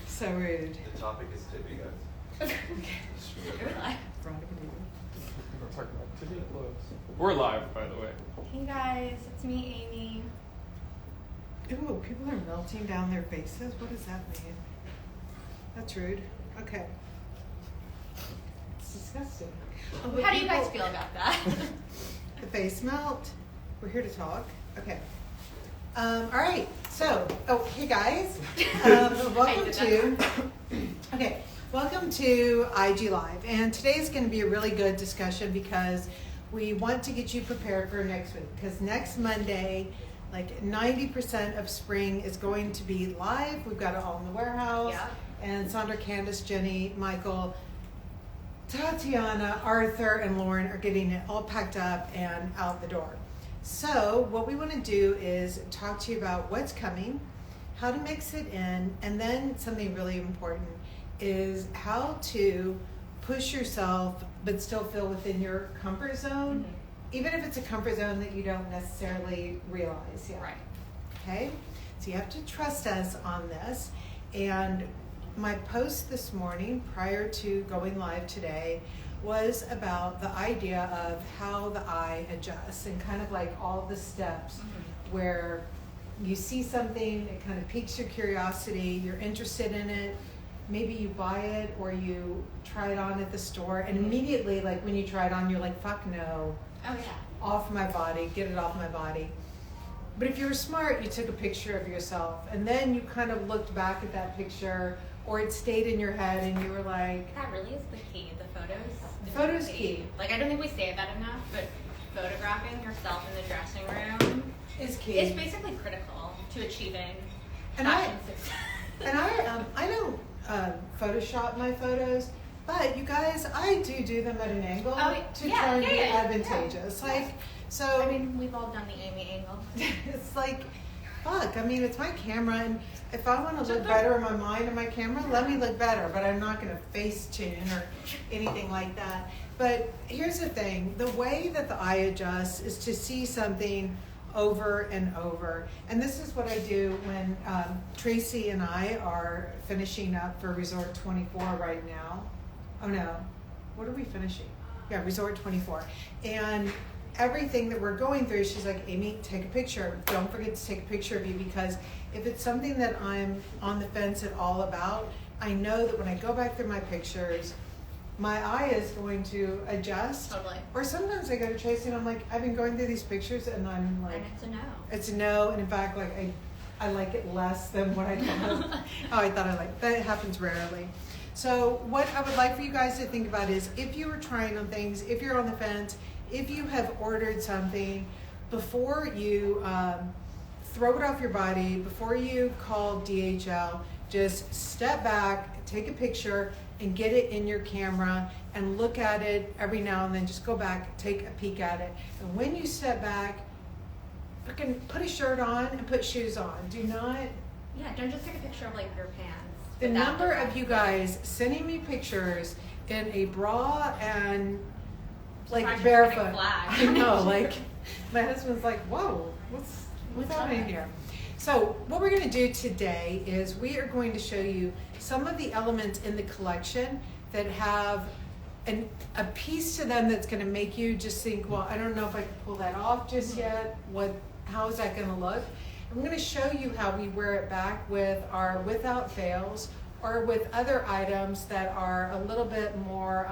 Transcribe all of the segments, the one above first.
So rude. The topic is titty, guys. Okay. Are we live? We're talking about titty clothes. We're live, by the way. Hey guys, it's me, Amy. Ooh, people are melting down their faces. What does that mean? That's rude. Okay. It's disgusting. Oh, How do you guys feel about that? The face melt. We're here to talk. Okay. All right. So, hey guys. Welcome to IG Live. And today is going to be a really good discussion because we want to get you prepared for next week. Because next Monday, like 90% of spring is going to be live. We've got it all in the warehouse. Yeah. And Sandra, Candace, Jenny, Michael, Tatiana, Arthur, and Lauren are getting it all packed up and out the door. So what we want to do is talk to you about what's coming, how to mix it in, and then something really important is how to push yourself but still feel within your comfort zone, even if it's a comfort zone that you don't necessarily realize yet. Right. Okay? So you have to trust us on this. And my post this morning prior to going live today was about the idea of how the eye adjusts and kind of like all the steps where you see something, it kind of piques your curiosity, you're interested in it, maybe you buy it or you try it on at the store, and immediately, like when you try it on, you're like, fuck no, Oh yeah. off my body, get it off my body. But if you were smart, you took a picture of yourself and then you kind of looked back at that picture, or it stayed in your head and you were like, That really is the key, the photos. The photos key. Like, I don't think we say that enough, but photographing yourself in the dressing room is key. is basically critical to achieving And fashion success. And I don't Photoshop my photos, but you guys, I do them at an angle to try and be advantageous. Yeah. Like, so I mean, we've all done the Amy angle. it's like, fuck. I mean, it's my camera, and if I want to look better in my mind and my camera, let me look better. But I'm not going to face tune or anything like that. But here's the thing: the way that the eye adjusts is to see something over and over. And this is what I do when Tracy and I are finishing up for Resort 24 right now. Oh no, what are we finishing? Yeah, Resort 24. And everything that we're going through, she's like, Amy, take a picture. Don't forget to take a picture of you, because if it's something that I'm on the fence at all about, I know that when I go back through my pictures, my eye is going to adjust. Totally. Or sometimes I go to Tracy and I'm like, I've been going through these pictures and I'm like, And it's a no. it's a no. And in fact, like I like it less than what I thought. I thought I liked. That happens rarely. So what I would like for you guys to think about is, if you were trying on things, if you're on the fence, if you have ordered something, before you throw it off your body, before you call DHL, just step back, take a picture, and get it in your camera and look at it every now and then. Just go back, take a peek at it. And when you step back, fucking put a shirt on and put shoes on. Do not... Yeah, don't just take a picture of like your pants. The number of you guys sending me pictures in a bra and like barefoot. I know, like my husband's like, whoa, what's happening here? So what we're going to do today is we are going to show you some of the elements in the collection that have a piece to them that's going to make you just think, well, I don't know if I can pull that off just yet. How is that going to look? I'm going to show you how we wear it back with our without fails, or with other items that are a little bit more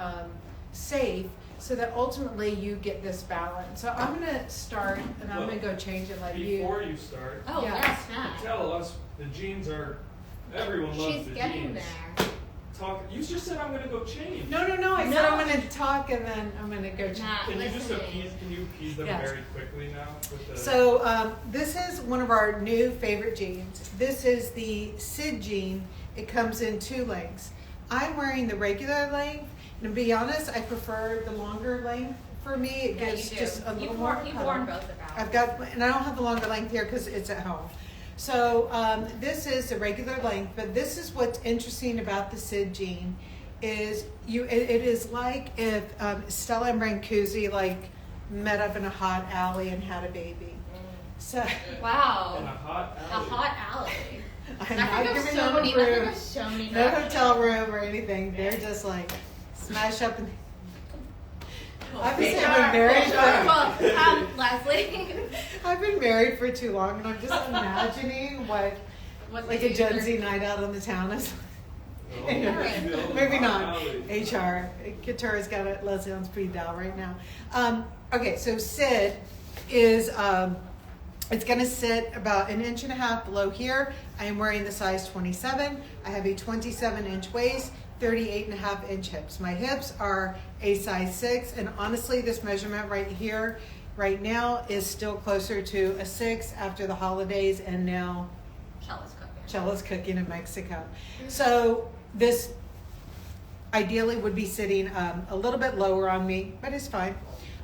safe, so that ultimately you get this balance. So I'm going to start, and I'm going to go change and let you. Before you start, Oh, Yeah. yes, nice. tell us the jeans are. Everyone loves She's the getting jeans. there. Talk. You just said I'm going to go change. No. I said No. I'm going to talk and then I'm going to go change. Nah, Can you just listening. appease them Yes. very quickly now? With the, So this is one of our new favorite jeans. This is the Sid jean. It comes in 2 lengths. I'm wearing the regular length, and to be honest, I prefer the longer length. For me, it Yeah, gives you do. just a little You've more. worn both of ours. I've got, and I don't have the longer length here because it's at home. So this is the regular length, but this is what's interesting about the Sid jean is it is like if Stella and Brancusi like met up in a hot alley and had a baby. So Wow. in a hot A alley. hot alley. I I'm That not could go giving so them a many. That could room. go so many. No directions. hotel room or anything. They're just like smash up and. Obviously, I've been married for. Well, Leslie. I've been married for too long, and I'm just imagining what like a Gen Z night out on the town is. Anyway, maybe not. HR. Katura's got it. Leslie on speed dial right now. Okay, so Sid is. It's going to sit about 1.5 inches below here. I am wearing the size 27. I have a 27-inch waist, 38.5-inch hips. My hips are a size 6, and honestly, this measurement right here, right now, is still closer to a 6 after the holidays, and now Chella's cooking in Mexico. So this ideally would be sitting a little bit lower on me, but it's fine.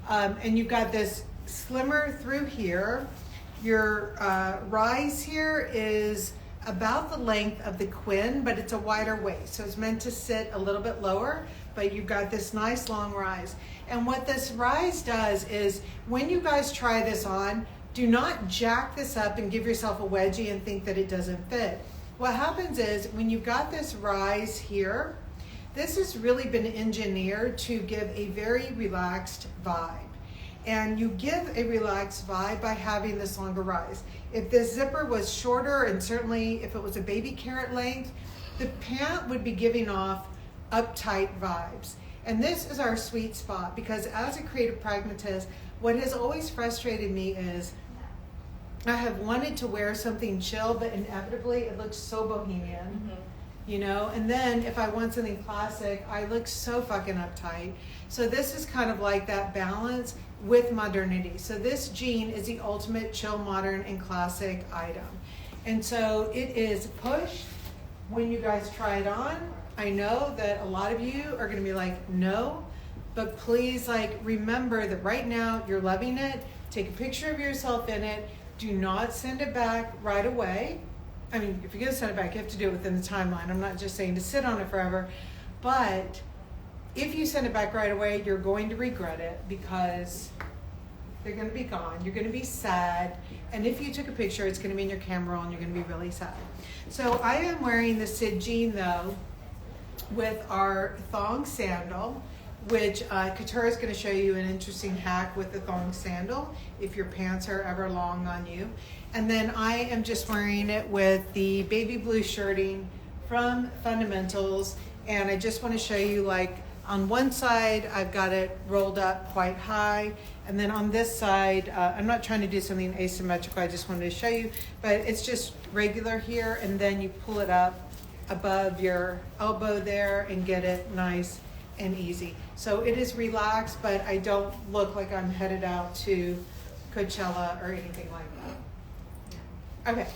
And you've got this slimmer through here. Your rise here is about the length of the quin, but it's a wider waist. So it's meant to sit a little bit lower, but you've got this nice long rise. And what this rise does is when you guys try this on, do not jack this up and give yourself a wedgie and think that it doesn't fit. What happens is when you've got this rise here, this has really been engineered to give a very relaxed vibe. And you give a relaxed vibe by having this longer rise. If this zipper was shorter, and certainly if it was a baby carrot length, the pant would be giving off uptight vibes. And this is our sweet spot, because as a creative pragmatist, what has always frustrated me is I have wanted to wear something chill, but inevitably it looks so bohemian, you know? And then if I want something classic, I look so fucking uptight. So this is kind of like that balance with modernity. So this jean is the ultimate chill, modern, and classic item. And so it is pushed when you guys try it on. I know that a lot of you are gonna be like, no, but please remember that right now you're loving it. Take a picture of yourself in it. Do not send it back right away. I mean, if you're gonna send it back, you have to do it within the timeline. I'm not just saying to sit on it forever, but if you send it back right away, you're going to regret it because they're going to be gone. You're going to be sad. And if you took a picture, it's going to be in your camera roll and you're going to be really sad. So I am wearing the Sid jean though with our thong sandal, which Katura is going to show you an interesting hack with the thong sandal if your pants are ever long on you. And then I am just wearing it with the baby blue shirting from Fundamentals. And I just want to show you on one side, I've got it rolled up quite high. And then on this side, I'm not trying to do something asymmetrical, I just wanted to show you, but it's just regular here. And then you pull it up above your elbow there and get it nice and easy. So it is relaxed, but I don't look like I'm headed out to Coachella or anything like that. Okay.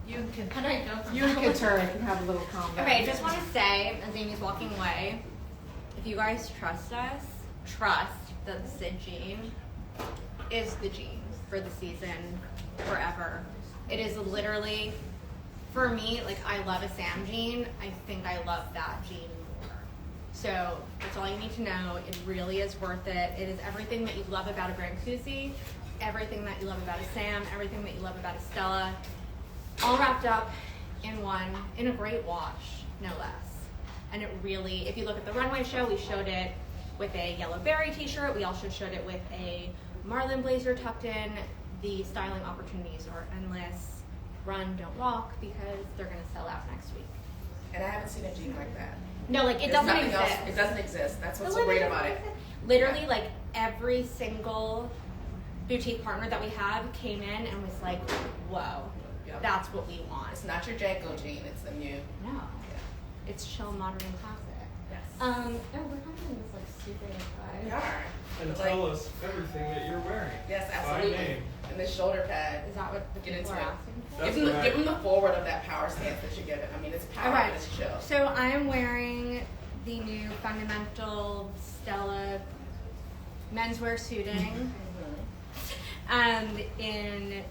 You and Katura can have a little comment. Okay, I just want to say, as Amy's walking away, if you guys trust us, trust that the Sid jean is the jean for the season, forever. It is literally, for me, I love a Sam jean. I think I love that jean more. So that's all you need to know. It really is worth it. It is everything that you love about a Brand Koozie, everything that you love about a Sam, everything that you love about a Stella. All wrapped up in a great wash, no less. And it really, if you look at the runway show, we showed it with a yellow berry t-shirt. We also showed it with a marlin blazer tucked in. The styling opportunities are endless. Run, don't walk, because they're gonna sell out next week. And I haven't seen a jean like that. No, it doesn't exist. It doesn't exist. That's what's so great about it. Literally, every single boutique partner that we have came in and was like, whoa. Yep. That's what we want. It's not your Janko jean, it's the new. No. Yeah. It's chill, modern, and classic. Yes. We're kind of in this super We vibe. are. And tell us everything that you're wearing. Yes, By absolutely. name. And the shoulder pad. Is that what the Get people into are it. asking for? That's Give right. them the forward of that power stance that you're giving. I mean, it's power, Alright. but it's chill. So I am wearing the new Fundamental Stella menswear suiting in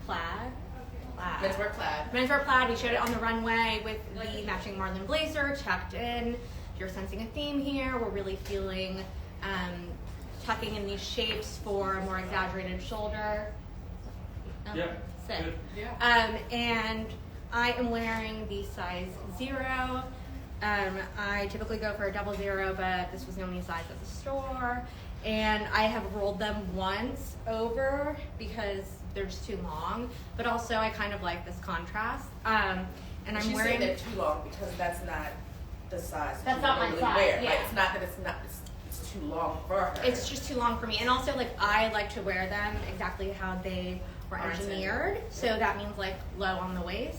plaid. Menswear plaid. Menswear plaid. We showed it on the runway with the matching marlin blazer tucked in. You're sensing a theme here. We're really feeling tucking in these shapes for a more exaggerated shoulder. Yeah. Sick. Good. Yeah. And I am wearing the size 0. I typically go for a 00, but this was the only size at the store. And I have rolled them once over because they're just too long. But also, I kind of like this contrast. And I'm She's wearing. saying they're too long because that's not the size. That's you not my normally size, wear. yeah. Like, it's not that it's too long for her. It's just too long for me. And also, like, I like to wear them exactly how they were Are engineered. intended. So that means, like, low on the waist.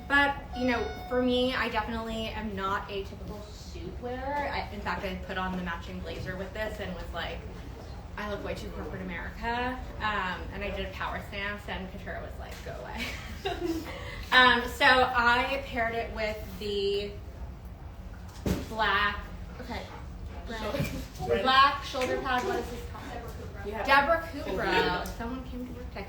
But, you know, for me, I definitely am not a typical suit wearer. In fact, I put on the matching blazer with this and was like, I look way too corporate America. And I did a power stance, and Katura was like, go away. So I paired it with the black, the black shoulder pad. What is this called? Yeah. Deborah Cupro. Someone came to work today.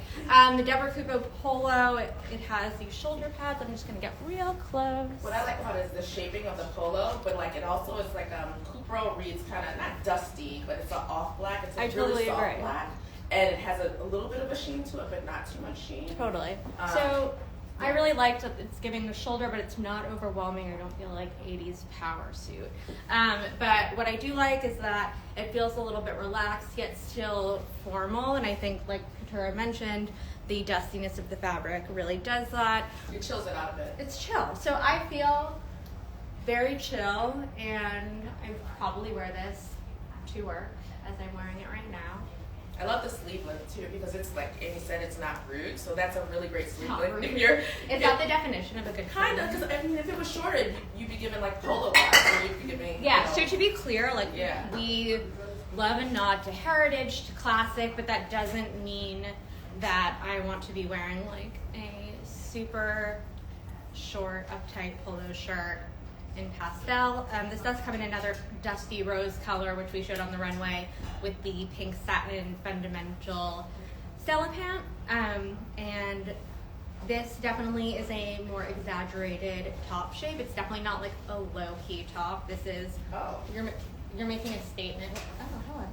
The Deborah Cupro polo. It has these shoulder pads. I'm just gonna get real close. What I like about it is the shaping of the polo, but like it also is like Cupro reads kind of not dusty, but it's an off black. It's a I really totally soft agree. black, and it has a little bit of a sheen to it, but not too much sheen. Totally. Um, So I really liked that it's giving the shoulder, but it's not overwhelming. I don't feel like 80s power suit. But what I do like is that it feels a little bit relaxed, yet still formal. And I think, like Katura mentioned, the dustiness of the fabric really does that. It chills it out a bit. It's chill. So I feel very chill, and I probably wear this to work as I'm wearing it right now. I love the sleeve length too because it's like Amy said, it's not rude, so that's a really great sleeve Not length. rude. If you're Is that the definition of a good kind of, sleeve? because I mean, if it was shorter, you'd be giving like polo vibes, or you'd be giving Yeah, you know, so to be clear, like, Yeah. we love and nod to heritage, to classic, but that doesn't mean that I want to be wearing like a super short, uptight polo shirt in pastel. This does come in another dusty rose color, which we showed on the runway, with the pink satin fundamental Stella pant. And this definitely is a more exaggerated top shape. It's definitely not like a low-key top. This is, Oh. you're making a statement. Oh, hello.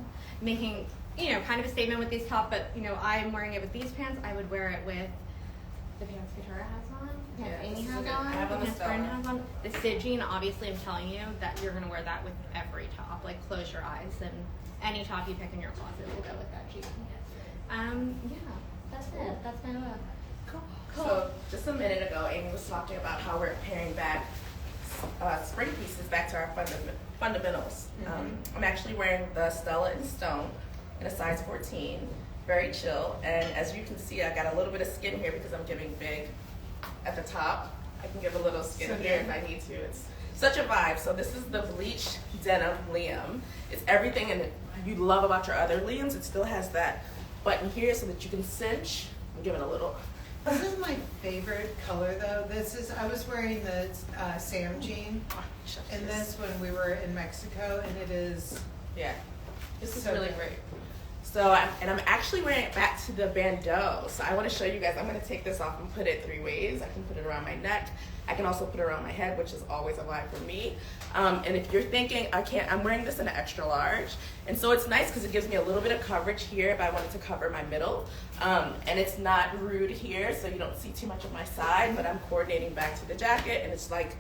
Making, you know, kind of a statement with these top, but, you know, I'm wearing it with these pants. I would wear it with the pants Katura has on, the pants Yeah, Amy this is has good. on, I have the on the pants Bryn Stella. has on. The Sid jean, obviously, I'm telling you that you're going to wear that with every top. Like, close your eyes, and any top you pick in your closet will go with that jean. Yeah, that's it. That's my look. Cool. So just a minute ago, Amy was talking about how we're pairing back spring pieces back to our fundamentals. I'm actually wearing the Stella in Stone in a size 14, very chill. And as you can see, I got a little bit of skin here because I'm giving big at the top. I can give a little skin So here good. if I need to. It's such a vibe. So this is the bleach denim Liam. It's everything and you love about your other Liams. It still has that button here so that you can cinch. I'm giving a little. This is my favorite color though. I was wearing the Sam jean in this when we were in Mexico, and it is, Yeah, this is So really good. great. So, I'm actually wearing it back to the bandeau. So I want to show you guys, I'm going to take this off and put it 3 ways. I can put it around my neck. I can also put it around my head, which is always a vibe for me. And if you're thinking, I'm wearing this in an extra large. And so it's nice because it gives me a little bit of coverage here if I wanted to cover my middle. And it's not rude here, so you don't see too much of my side, but I'm coordinating back to the jacket, and it's like,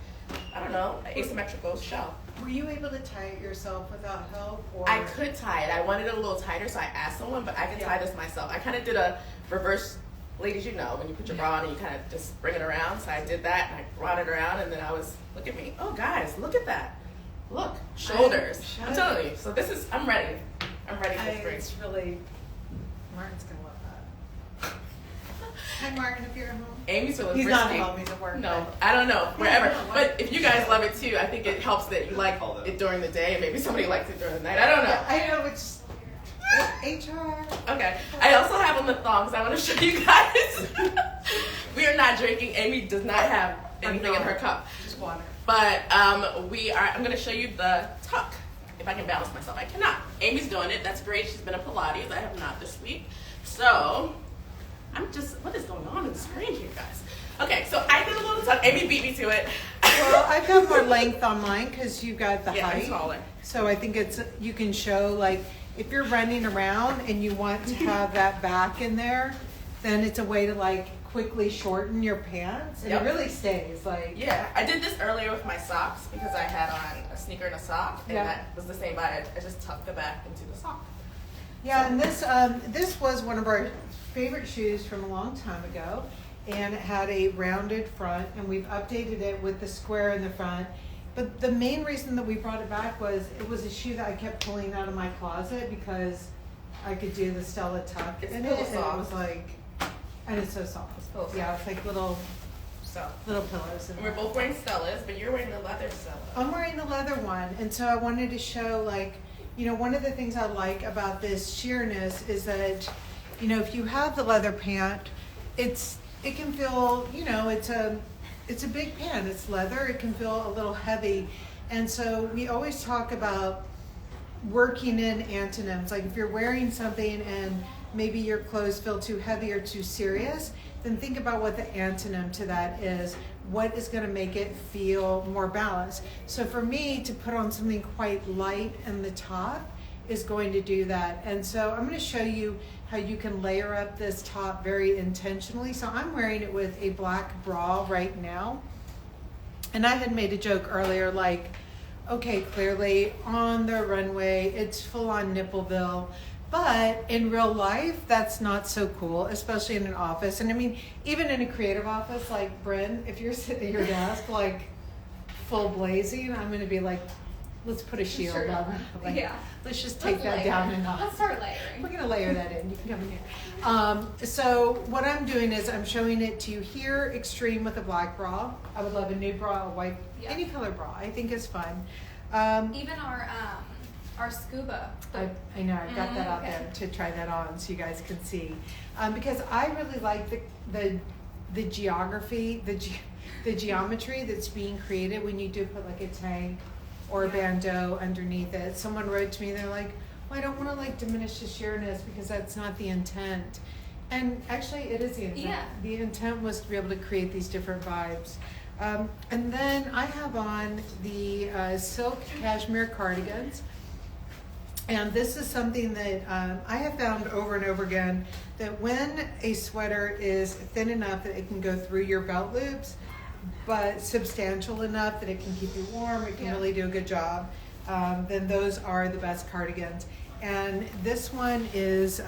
I don't know, an asymmetrical shell. were you able to tie it yourself without help? Or I could tie it. I wanted it a little tighter, so I asked someone, but I can tie this myself. I kind of did a reverse, ladies, you know, when you put your bra on and you kind of just bring it around. So I did that, and I brought it around, and then I was, look at me. Oh, guys, look at that. Look, shoulders. I'm telling you. So this is, I'm ready. I'm ready for spring. It's really, Martin's going to love that. Hi, Martin, if you're at home. Amy's feeling He's frisky. not home, he's at work. No, I don't know, wherever. Yeah, But if you guys love it too, I think it helps that you like it during the day, and maybe somebody likes it during the night. I don't know. Yeah, I know, it's HR. Okay. I also have on the thongs. I want to show you guys. We are not drinking. Amy does not have anything in her cup. Just water. But I'm going to show you the tuck. If I can balance myself. I cannot. Amy's doing it. That's great. She's been at Pilates. I have not this week. So what is going on in the screen here, guys? Okay, so I did a little tuck. Amy beat me to it. Well, I've got more length on mine because you got the Yeah, I'm height. taller. So I think you can show, like, if you're running around and you want to have that back in there, then it's a way to like quickly shorten your pants, and Yep. it really stays like. Yeah, I did this earlier with my socks because I had on a sneaker and a sock, and Yeah. that was the same vibe. I just tucked the back into the sock. Yeah, and this was one of our favorite shoes from a long time ago, and it had a rounded front, and we've updated it with the square in the front. But the main reason that we brought it back was it was a shoe that I kept pulling out of my closet because I could do the Stella tuck It's in it, pillow and it soft. was like, and it's so soft. It's pillow Yeah, it's like little So, pillows. and we're both wearing Stellas, but you're wearing the leather Stella. I'm wearing the leather one, and so I wanted to show, like, you know, one of the things I like about this sheerness is that, you know, if you have the leather pant, it can feel, you know, it's a big pant. It's leather. It can feel a little heavy, and so we always talk about working in antonyms. Like if you're wearing something and maybe your clothes feel too heavy or too serious, then think about what the antonym to that is. What is going to make it feel more balanced? So for me, to put on something quite light in the top is going to do that. And so I'm going to show you how you can layer up this top very intentionally. So I'm wearing it with a black bra right now. And I had made a joke earlier, like, okay, clearly on the runway, it's full on Nippleville. But in real life, that's not so cool, especially in an office. And I mean, even in a creative office like Bryn, if you're sitting at your desk, like full blazing, I'm going to be like, let's put a shield Sure. on. Like, Yeah. let's just take Let's that layer. down a notch. Let's start layering. We're going to layer that in. You can come in here. So what I'm doing is I'm showing it to you here, extreme with a black bra. I would love a nude bra, a white, Yeah. any color bra. I think is fun. Even our scuba. I know, I've got that out Okay. there to try that on so you guys can see. Because I really like the geography, the geometry that's being created when you do put like a tank or a bandeau underneath it. Someone wrote to me, they're like, well, I don't want to like diminish the sheerness because that's not the intent. And actually it is the intent. Yeah. The intent was to be able to create these different vibes. And then I have on the silk cashmere cardigans. And this is something that I have found over and over again, that when a sweater is thin enough that it can go through your belt loops, but substantial enough that it can keep you warm, it can really do a good job, then those are the best cardigans. And this one is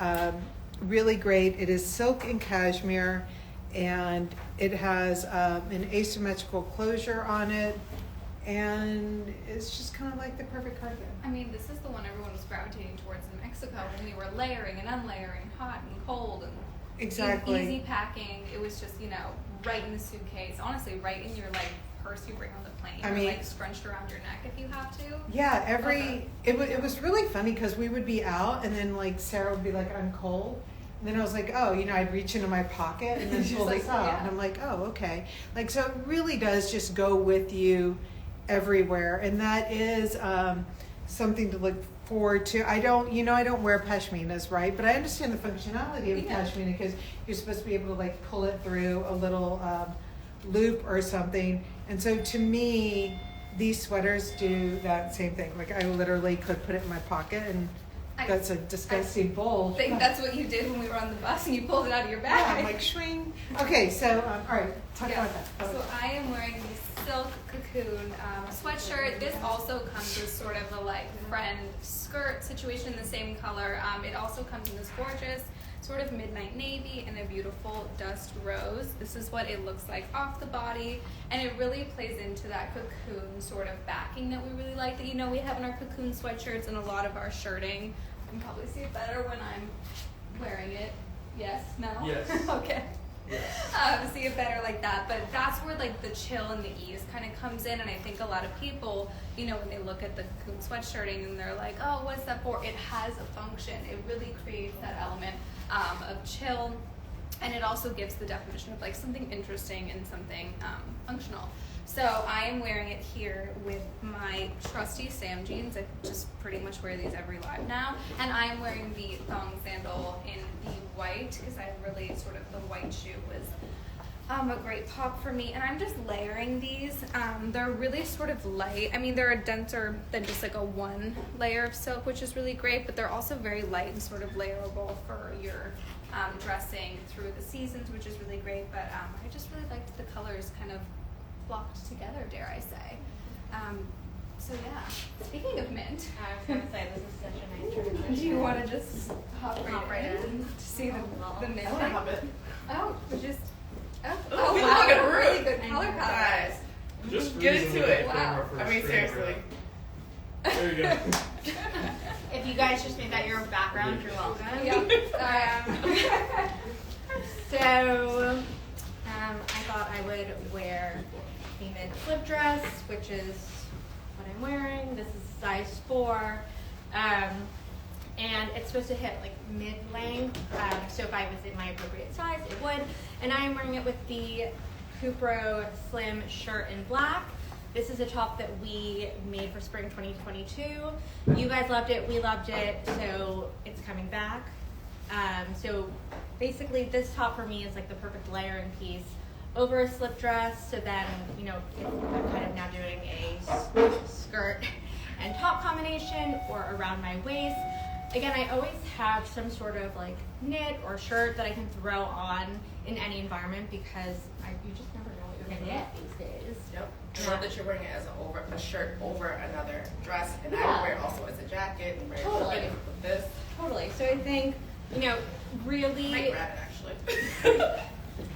really great. It is silk and cashmere, and it has an asymmetrical closure on it, and it's just kind of like the perfect cardigan. I mean, this is the one everyone was gravitating towards in Mexico when we were layering and unlayering, hot and cold, and Exactly. easy packing. It was just, you know, right in the suitcase. Honestly, right in your like purse you bring on the plane. I or, mean- like scrunched around your neck if you have to. Yeah, Okay. it was really funny because we would be out and then like Sarah would be like, I'm cold. And then I was like, oh, you know, I'd reach into my pocket and then She's pull like, this out. yeah. And I'm like, oh, okay. Like, so it really does just go with you everywhere. And that is something to look forward to. I don't wear pashminas, right? But I understand the functionality of Yeah. pashmina because you're supposed to be able to like pull it through a little loop or something. And so to me, these sweaters do that same thing. Like I literally could put it in my pocket, and that's a disgusting bowl. I think that's what you did when we were on the bus and you pulled it out of your Yeah, bag. I'm like swing. Okay, so all right, talk Yeah. about that. So I am wearing the silk cocoon sweatshirt. This also comes with sort of a like friend skirt situation in the same color. It also comes in this gorgeous sort of midnight navy and a beautiful dust rose. This is what it looks like off the body, and it really plays into that cocoon sort of backing that we really like, that you know we have in our cocoon sweatshirts and a lot of our shirting. You can probably see it better when I'm wearing it. Yes? No? Yes. Okay. See it better like that, but that's where like the chill and the ease kind of comes in. And I think a lot of people, you know, when they look at the cocoon sweatshirting and they're like, oh, what's that for? It has a function. It really creates that element of chill, and it also gives the definition of like something interesting and something functional. So I am wearing it here with my trusty Sam jeans. I just pretty much wear these every live now. And I am wearing the thong sandal in the white because I really sort of the white shoe was a great pop for me. And I'm just layering these. They're really sort of light. I mean, they're denser than just like a one layer of silk, which is really great, but they're also very light and sort of layerable for your dressing through the seasons, which is really great. But I just really liked the colors kind of flocked together, dare I say. So yeah, speaking of mint, I was gonna say this is such a nice transition. do you want to just hop right in in? to see the mint? I want to hop in. Oh, we just. Oh, we wow, look at really Ruth. good color palette. Guys, Just get freezing into the it. camera Wow. for I mean, screen seriously. grab. There you go. If you guys just made that your background, you're welcome. Yeah. So, I thought I would wear the mint slip dress, which is what I'm wearing. This is size 4. And it's supposed to hit like mid-length. So if I was in my appropriate size, it would. And I am wearing it with the Cupro Slim shirt in black. This is a top that we made for spring 2022. You guys loved it, we loved it, so it's coming back. So basically this top for me is like the perfect layering piece over a slip dress. So then, you know, if I'm kind of now doing a skirt and top combination or around my waist. Again, I always have some sort of like knit or shirt that I can throw on in any environment because you just never know what you're gonna get these days. Yep. I love that you're wearing it as a shirt over another dress, and I Yeah. would wear it also as a jacket and wear Totally. it with this. Totally. So I think, you know, I really, might grab it actually.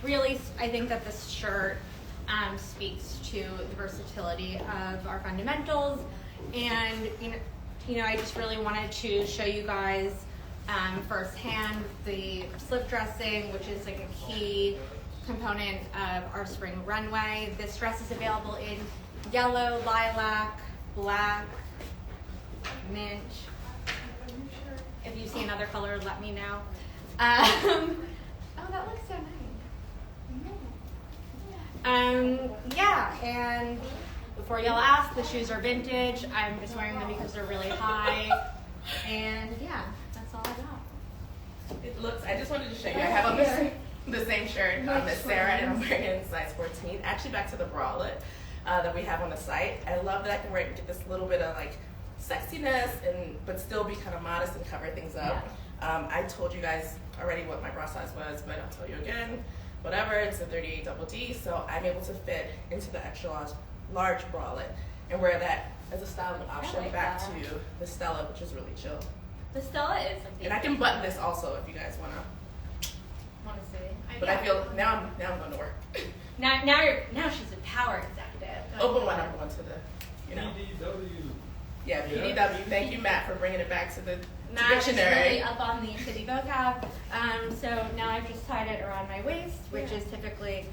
really, I think that this shirt speaks to the versatility of our fundamentals, and you know, I just really wanted to show you guys firsthand the slip dressing, which is like a key component of our spring runway. This dress is available in yellow, lilac, black, mint. If you see another color, let me know. Oh, that looks so nice. Yeah, and before y'all ask, the shoes are vintage. I'm just wearing them because they're really high. And yeah, that's all I got. It looks. I just wanted to show you. I have on the same shirt as Sarah, and I'm wearing it in size 14. Actually, back to the bralette that we have on the site. I love that I can wear it and get this little bit of like sexiness, but still be kind of modest and cover things up. I told you guys already what my bra size was, but I'll tell you again. Whatever, it's a 38 double D, so I'm able to fit into the extra large bralette and wear that as a styling option like back that. to the Stella, which is really chill. The Stella is something. And I can button this also if you guys wanna. want to see. But I feel now I'm going to work. Now she's a power executive. Open one, I'm going to the, PDW. Yeah, PDW. Thank you, Matt, for bringing it back to the Matt is dictionary. really up on the city vocab. So now I've just tied it around my waist, which is typically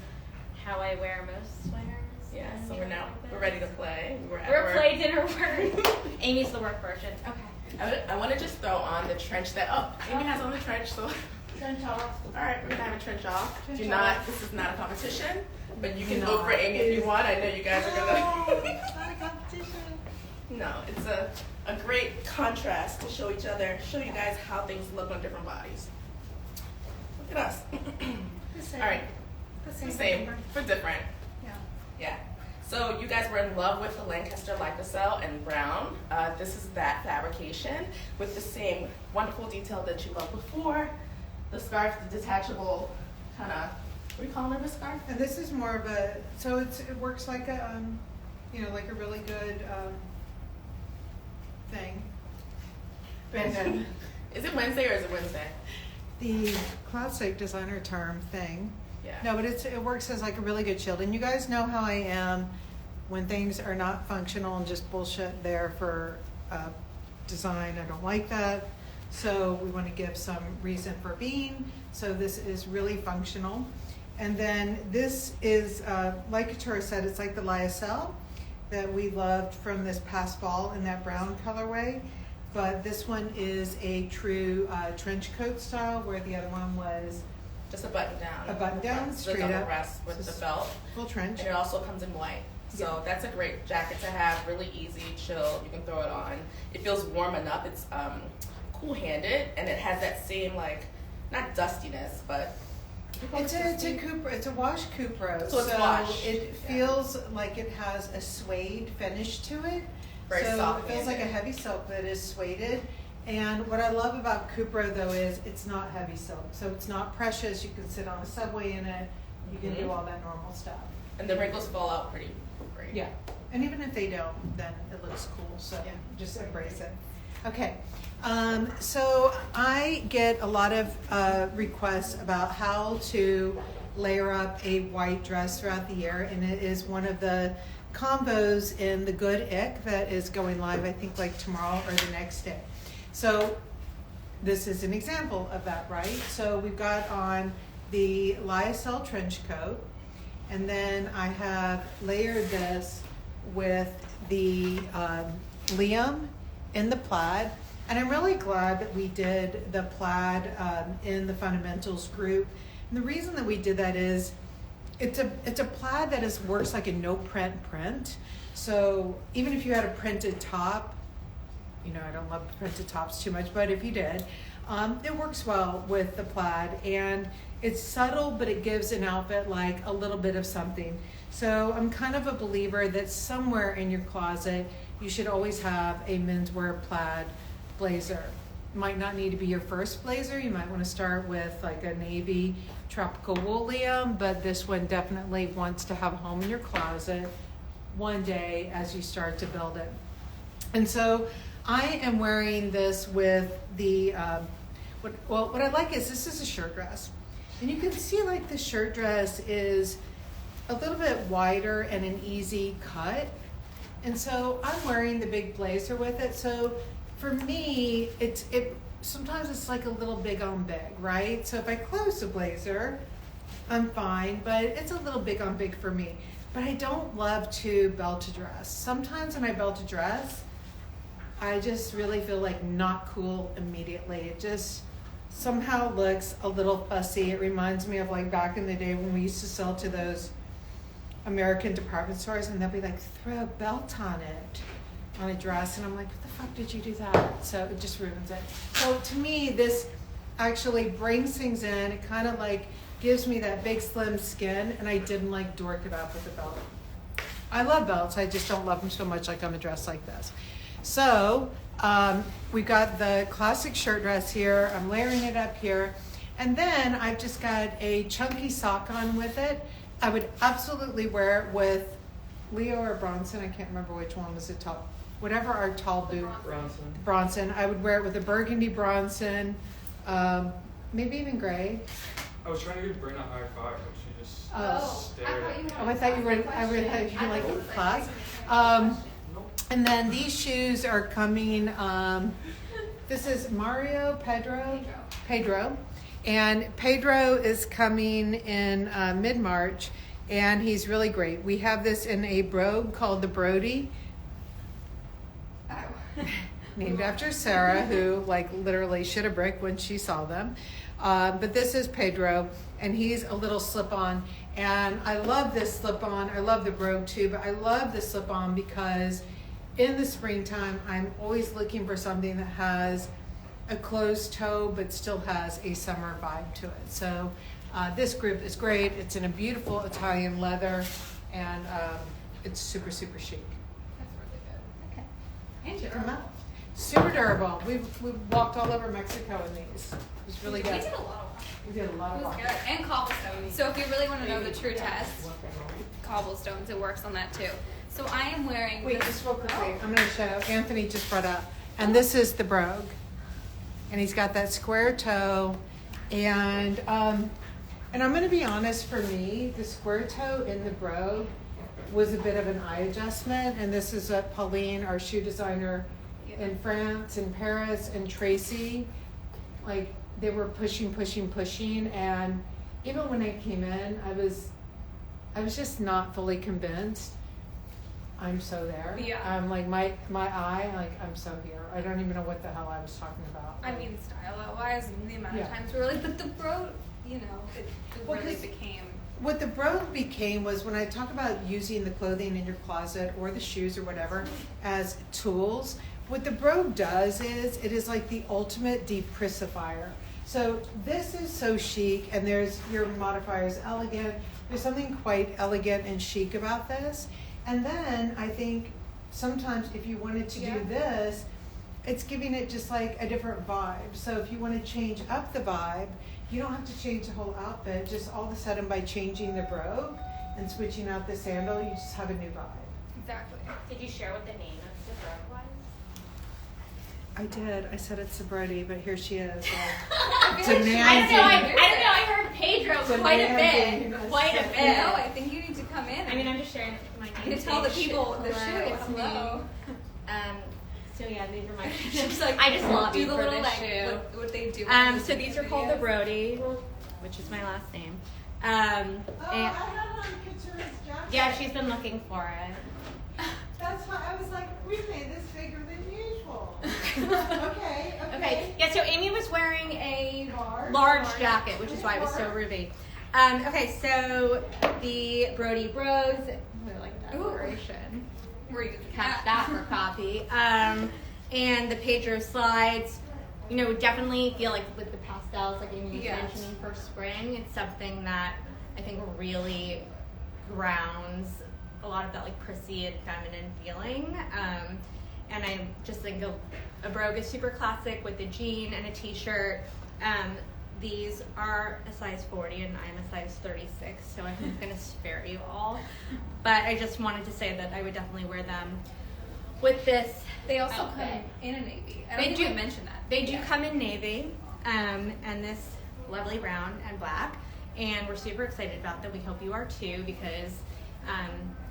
how I wear most sweaters. Yeah, so and we're ready to play. We're at We're work. play dinner work. Amy's the work version. Okay. I want to just throw on the trench that, Amy has on the trench, so. Trench off. All right, we're gonna have a trench off. This is not a competition, but you can No, vote for Amy if you want. I know you guys are gonna. It's not a competition. No, it's a great contrast to show you guys how things look on different bodies. Look at us. All right, The same, but different. Yeah. Yeah. So you guys were in love with the Lancaster Lycra in brown. This is that fabrication with the same wonderful detail that you loved before. The scarf, the detachable kind of, what do you call it, a scarf? And this is more of a, so it works like a, like a really good thing. And then Is it Wednesday or is it Wednesday? the classic designer term thing. Yeah. No, but it works as like a really good shield. And you guys know how I am when things are not functional and just bullshit there for design. I don't like that. So we want to give some reason for being. So this is really functional. And then this is, like Katura said, it's like the lyocell that we loved from this past fall in that brown colorway. But this one is a true trench coat style, where the other one was Just a button down. a button down, The straight double up, breast with the belt. full trench. And it also comes in white. So that's a great jacket to have, really easy, chill. You can throw it on. It feels warm enough. It's cool-handed, and it has that same, like, not dustiness, but It's a wash Cupro. So it's wash. It feels like it has a suede finish to it. Very so soft it feels like a handed. heavy silk that is sueded, And what I love about Cupro though is it's not heavy silk. So it's not precious. You can sit on a subway in it. You can do all that normal stuff. And the wrinkles fall out pretty great. Yeah. And even if they don't, then it looks cool. So just embrace it. Okay. So I get a lot of requests about how to layer up a white dress throughout the year. And it is one of the combos in the Good Ick that is going live, I think, like tomorrow or the next day. So this is an example of that, right? So we've got on the lyocell trench coat, and then I have layered this with the Liam in the plaid. And I'm really glad that we did the plaid in the fundamentals group. And the reason that we did that is it's a plaid that works like a no print. So even if you had a printed top, you know, I don't love printed tops too much, but if you did, it works well with the plaid, and it's subtle, but it gives an outfit like a little bit of something. So I'm kind of a believer that somewhere in your closet, you should always have a menswear plaid blazer. Might not need to be your first blazer. You might want to start with like a navy tropical wool Liam, but this one definitely wants to have a home in your closet one day as you start to build it. And so I am wearing this with the, what I like is this is a shirt dress. And you can see like the shirt dress is a little bit wider and an easy cut. And so I'm wearing the big blazer with it. So for me, sometimes it's like a little big on big, right? So if I close the blazer, I'm fine, but it's a little big on big for me. But I don't love to belt a dress. Sometimes when I belt a dress, I just really feel like not cool immediately. It just somehow looks a little fussy. It reminds me of like back in the day when we used to sell to those American department stores, and they'll be like, throw a belt on it, on a dress. And I'm like, what the fuck did you do that? So it just ruins it. So to me, this actually brings things in. It kind of like gives me that big slim skin, and I didn't like dork it up with the belt. I love belts. I just don't love them so much like on a dress like this. So we've got the classic shirt dress here. I'm layering it up here. And then I've just got a chunky sock on with it. I would absolutely wear it with Leo or Bronson. I can't remember which one was the top. Whatever our tall boot. Bronson. I would wear it with a burgundy Bronson, maybe even gray. I was trying to give Brina a high five, but she just stared at me. I thought you were like class. And then these shoes are coming, this is Pedro. And Pedro is coming in mid-March, and he's really great. We have this in a brogue called the Brody, named after Sarah, who like literally shit a brick when she saw them. But this is Pedro, and he's a little slip-on. And I love this slip-on. I love the brogue too, but I love the slip-on because in the springtime, I'm always looking for something that has a closed toe but still has a summer vibe to it. So this group is great. It's in a beautiful Italian leather, and it's super, super chic. That's really good. Okay. And Check them durable. out. Super durable. We've walked all over Mexico in these. It was really good. We did a lot of walking. We did a lot It of was walking. good. And cobblestones. So if you really want to know the true test, cobblestones, it works on that too. So I am wearing Wait, this. just real quickly. I'm going to show. Anthony just brought up. And this is the brogue. And he's got that square toe. And I'm going to be honest, for me, the square toe in the brogue was a bit of an eye adjustment. And this is what Pauline, our shoe designer in France and Paris, and Tracy, like they were pushing. And even when I came in, I was just not fully convinced. I'm so there. Yeah. I'm like my eye, like I'm so here. I don't even know what the hell I was talking about. I mean, style-wise, and the amount Yeah. of times we were like, but the brogue, you know, it Well, really 'cause became. What the brogue became was when I talk about using the clothing in your closet or the shoes or whatever as tools, what the brogue does is it is like the ultimate deprissifier. So this is so chic, and there's your modifier is elegant. There's something quite elegant and chic about this. And then I think sometimes if you wanted to do this, it's giving it just like a different vibe. So if you want to change up the vibe, you don't have to change the whole outfit. Just all of a sudden by changing the brogue and switching out the sandal, you just have a new vibe. Exactly. Did you share what the name of the brogue was? I did. I said it's sobriety, but here she is. I don't know. I heard Pedro quite a bit. Quite a bit. No, I think you need to come in. I mean, I'm just sharing my name. you need to tell the people the Hello, shoe. it's Hello. So yeah, these are my Just like I just love do you the for little this like shoe. what they do. So these are called the Brody, which is my last name. I And had it on Katurah's jacket. yeah, she's been looking for it. That's why I was like, we made this bigger than usual. Okay. Okay. Yeah, so Amy was wearing a Large. large jacket, which is why it was so ruby. Okay, so the Brody Bros. I like that decoration. Where you Catch that for copy. And the Pedro slides. You know, definitely feel like with the pastels, like Amy was mentioning for spring, it's something that I think really grounds a lot of that like prissy and feminine feeling. And I just think a brogue is super classic with a jean and a t-shirt. These are a size 40 and I'm a size 36, so I'm going to spare you all. But I just wanted to say that I would definitely wear them with this. They also outfit. come in a navy. I don't They think do we mentioned that. They do come in navy, and this lovely brown and black. And we're super excited about them. We hope you are too, because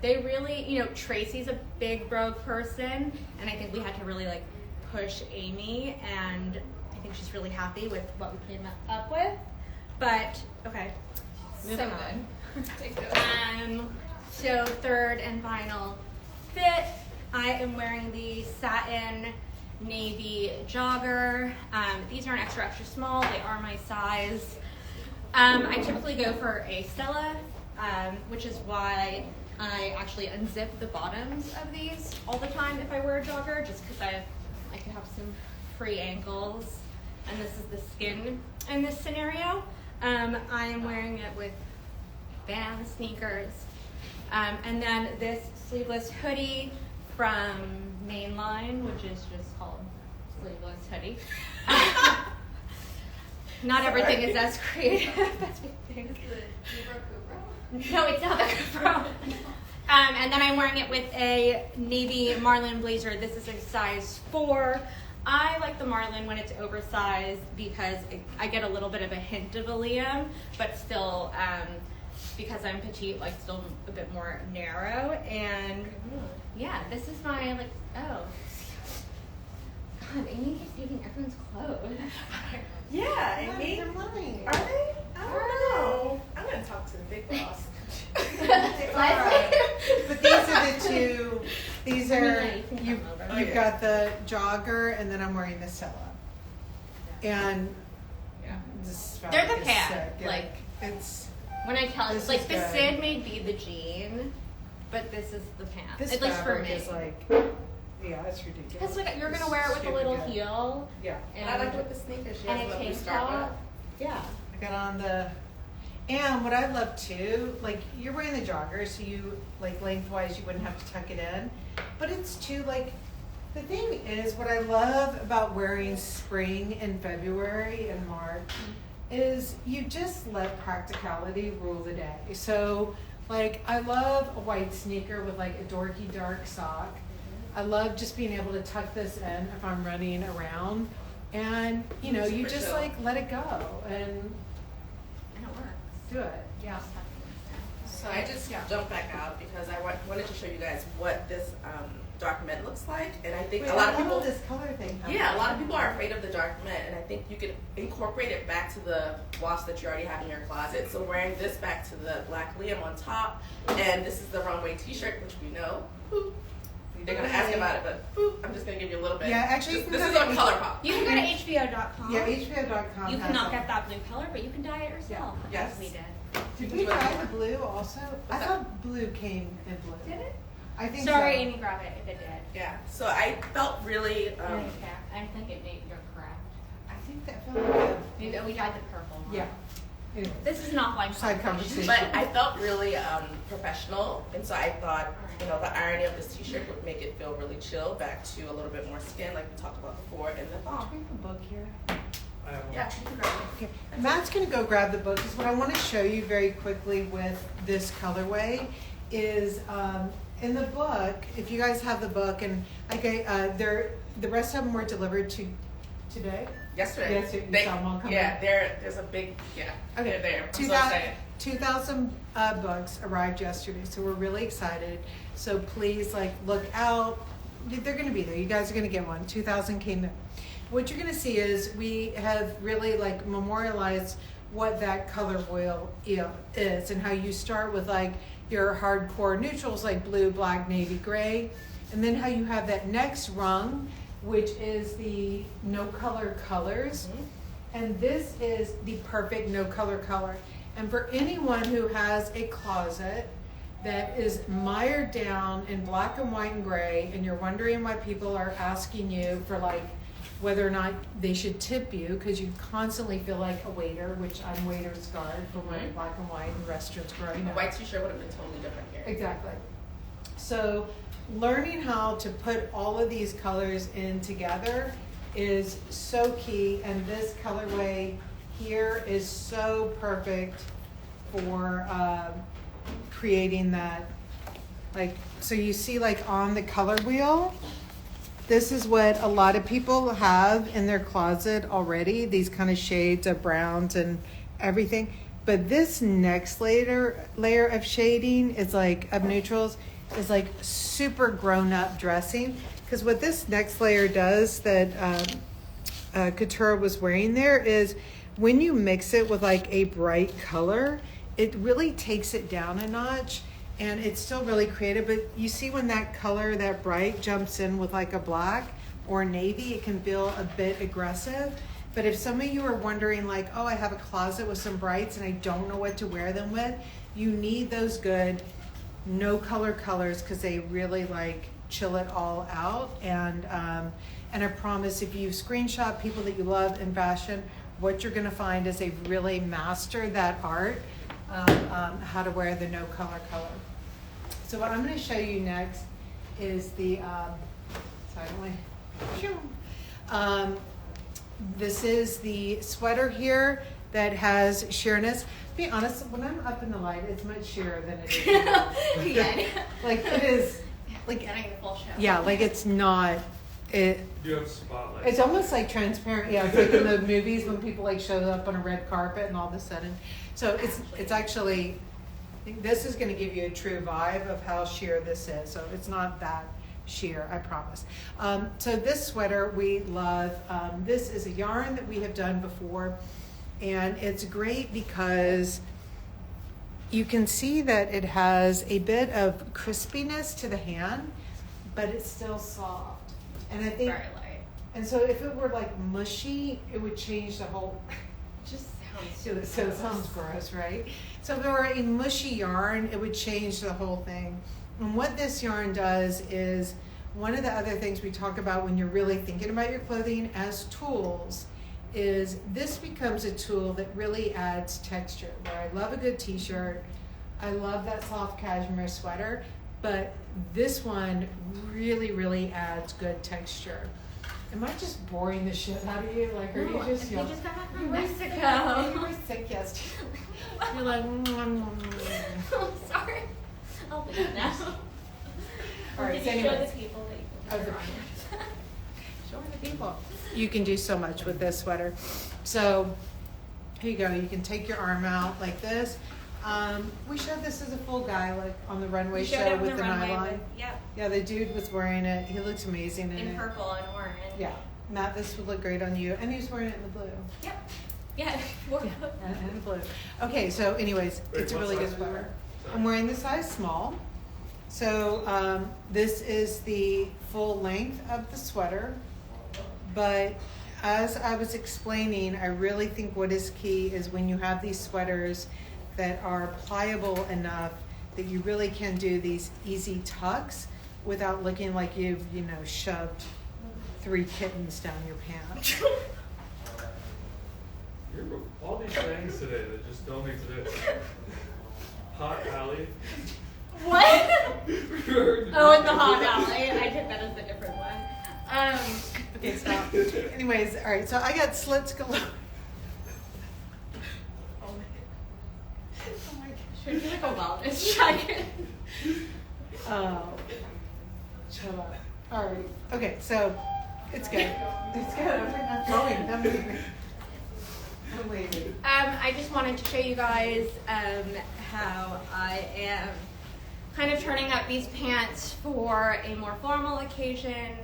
they really, you know, Tracy's a big brogue person, and I think we had to really like push Amy, and I think she's really happy with what we came up with. But okay, moving on. Take those. So third and final fit, I am wearing the Satin navy jogger. These are an extra small. They are my size. I typically go for a Stella, which is why I actually unzip the bottoms of these all the time if I wear a jogger, just because I could have some free ankles. And this is the skin in this scenario. I am wearing it with Vans sneakers. And then this sleeveless hoodie from Mainline, which is just called sleeveless hoodie. Not everything is as creative as we think. No, it's not the Cupro. And then I'm wearing it with a navy marlin blazer. This is a size 4. I like the marlin when it's oversized because I get a little bit of a hint of a Liam, but still, because I'm petite, like still a bit more narrow. And yeah, this is my like, oh. God, Amy keeps taking everyone's clothes. Yeah, Amy. They're mine. Are they? I don't know. I'm gonna talk to the big boss. But these are the two. These are you've got the jogger, and then I'm wearing the Stella. And this They're the fabric is pants, sick. like- it's When I tell you, This like is the good. Sid may be the jean, but this is the pants. this At least for fabric me. is like, yeah, it's ridiculous. Because like you're gonna It's wear it with a stupid little good. heel Yeah, And I like it with the sneakers. She and has a a blue tank scarf top. up. Yeah. I got on the. And what I love too, like you're wearing the jogger, so you like lengthwise you wouldn't have to tuck it in, but it's too like. The thing is, what I love about wearing spring in February and March is you just let practicality rule the day. So, like, I love a white sneaker with like a dorky dark sock. I love just being able to tuck this in if I'm running around, and you know, you Super just chill. like let it go and And it works. do it. Yeah. So I just jumped back out because I wanted to show you guys what this document looks like, and I think Wait, a lot I of people. love this color thing. Yeah, a lot of people are afraid of the document, and I think you can incorporate it back to the WOFs that you already have in your closet. So wearing this back to the black Liam on top, and this is the runway T-shirt, which we know. Boop. They're gonna ask about it, but boop, I'm just gonna give you a little bit. Yeah, actually, this is on ColourPop. You can go to HBO.com. Yeah, HBO.com. You has cannot them. get that blue color, but you can dye it yourself. Yes. As we did. Did we try the blue also? I that? thought blue came in blue. Did it? I think Sorry, so. Amy, grab it if it did. Yeah. So I felt really. I don't care. I think it made you're correct. I think that felt good. Maybe we dyed the purple one. Yeah. Anyway, This is not like side conversation. But I felt really professional, and so I thought, the irony of this t-shirt would make it feel really chill, back to a little bit more skin, like we talked about before in the thong. Do we have a book here? I have one. Yeah, you can grab it. Okay. Matt's going to go grab the book, because what I want to show you very quickly with this colorway is in the book, if you guys have the book, and the rest of them were delivered to today. Yesterday. Yes, you saw them all come in. There's a big, they're there. I'm so excited. 2,000 books arrived yesterday, so we're really excited. So please, look out. They're going to be there. You guys are going to get one. 2,000 came in. What you're going to see is we have really memorialized what that color wheel is, and how you start with your hardcore neutrals like blue, black, navy, gray, and then how you have that next rung, which is the no color colors. Mm-hmm. And this is the perfect no color color. And for anyone who has a closet that is mired down in black and white and gray, and you're wondering why people are asking you for whether or not they should tip you, because you constantly feel like a waiter, which I'm waiter scarred from wearing black and white in restaurants growing A up. white t-shirt would have been totally different here. Exactly. So learning how to put all of these colors in together is so key, and this colorway here is so perfect for creating that. So you see on the color wheel, this is what a lot of people have in their closet already, these kind of shades of browns and everything. But this next layer of shading is of neutrals, is super grown up dressing. Because what this next layer does that Couture was wearing there is when you mix it with a bright color, it really takes it down a notch, and it's still really creative. But you see when that color, that bright, jumps in with a black or navy, it can feel a bit aggressive. But if some of you are wondering oh, I have a closet with some brights and I don't know what to wear them with, you need those good no color colors, because they really chill it all out. And I promise, if you screenshot people that you love in fashion, what you're going to find is they've really mastered that art, how to wear the no color color. So what I'm going to show you next is the this is the sweater here that has sheerness. To be honest, when I'm up in the light, it's much sheerer than it is. It is getting the full show. Yeah, it's not. It. You have spotlights. It's almost transparent. Yeah, it's in the movies when people show up on a red carpet and all of a sudden. So it's actually. I think this is going to give you a true vibe of how sheer this is. So it's not that sheer, I promise. So this sweater we love. This is a yarn that we have done before, and it's great because you can see that it has a bit of crispiness to the hand, but it's still soft. And I think, very light. and so if it were mushy, it would change the whole. Just sounds So it sounds gross, right? So if it were a mushy yarn, it would change the whole thing. And what this yarn does is, one of the other things we talk about when you're really thinking about your clothing as tools is this becomes a tool that really adds texture. Where I love a good t-shirt, I love that soft cashmere sweater, but this one really, really adds good texture. Am I just boring the shit out of you? Are you just you just got back from You Mexico. were sick yesterday. You're I'm sorry. I'll do that now. All right, Did so you show anyways. the people that you put on? Show the people. You can do so much with this sweater. So here you go. You can take your arm out like this. We showed this as a full guy on the runway show with the nylon. Yep. Yeah, the dude was wearing it. He looks amazing in In it. purple and orange. Yeah, Matt, this would look great on you. And he was wearing it in the blue. Yep. Yeah. And blue. Okay, so anyways, it's a really good sweater. I'm wearing the size small. So this is the full length of the sweater. But as I was explaining, I really think what is key is when you have these sweaters that are pliable enough that you really can do these easy tucks without looking like you've, shoved 3 kittens down your pants. You're all these things today that just don't exist. Hot alley. What? Oh, in the hot alley. I took that as a different one. Okay, stop. Anyways, all right. So I got slits galore. Oh my gosh. Should we do like a wellness check? Oh, shut up. All right. Okay, so it's good. It's good. I'm not going. I'm leaving. I'm leaving. I just wanted to show you guys how I am kind of turning up these pants for a more formal occasion.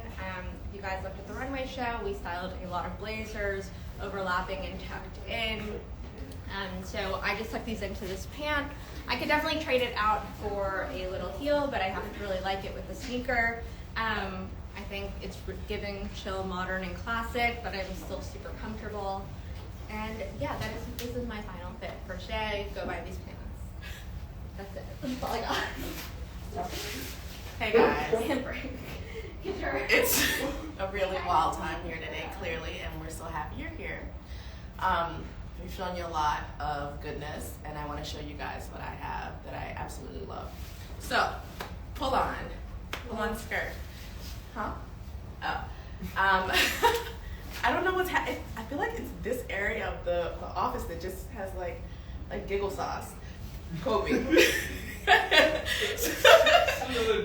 If you guys looked at the runway show, we styled a lot of blazers, overlapping and tucked in. So I just tucked these into this pant. I could definitely trade it out for a little heel, but I happen to really like it with the sneaker. I think it's giving chill, modern, and classic, but I'm still super comfortable. And yeah, this is my final fit for today. Go buy these pants. That's it. That's all I got. Hey guys. Handbrake. Get your It's a really wild time here today, clearly, and we're so happy you're here. We've shown you a lot of goodness, and I want to show you guys what I have that I absolutely love. So, pull on skirt. Huh? Oh. I don't know what's happening. I feel like it's this area of the office that just has like giggle sauce. Kobe.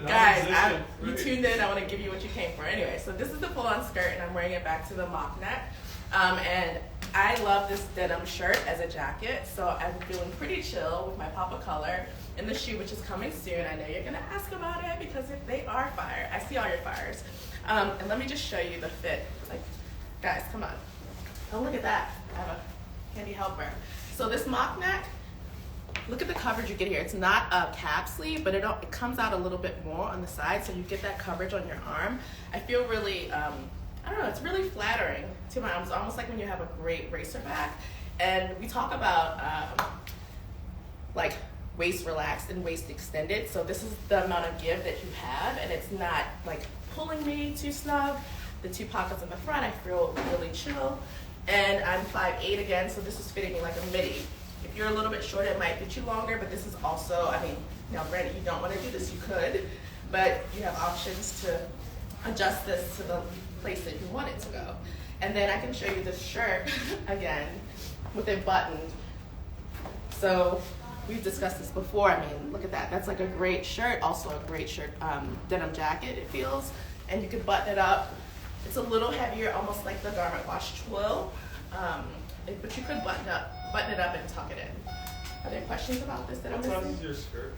Guys, you tuned in. I want to give you what you came for. Anyway, so this is the pull-on skirt, and I'm wearing it back to the mock neck. And I love this denim shirt as a jacket, so I'm feeling pretty chill with my pop of color in the shoe, which is coming soon. I know you're gonna ask about it because if they are fire, I see all your fires. And let me just show you the fit. Like, guys, come on. Oh, look at that. I have a handy helper. So this mock neck, look at the coverage you get here. It's not a cap sleeve, but it comes out a little bit more on the side, so you get that coverage on your arm. I feel really, I don't know, it's really flattering to my arms, almost like when you have a great racer back. And we talk about like waist relaxed and waist extended. So this is the amount of give that you have, and it's not like pulling me too snug. The two pockets in the front, I feel really chill. And I'm 5'8" again, so this is fitting me like a midi. If you're a little bit shorter, it might fit you longer, but this is also, I mean, now granted, you don't want to do this, you could, but you have options to adjust this to the place that you want it to go. And then I can show you this shirt again with it buttoned. So we've discussed this before. I mean, look at that. That's like a great shirt, also a great shirt, denim jacket, it feels. And you can button it up. It's a little heavier, almost like the garment wash twill. But you could button it up and tuck it in. Are there questions about this that I'm What missing? size is your skirt?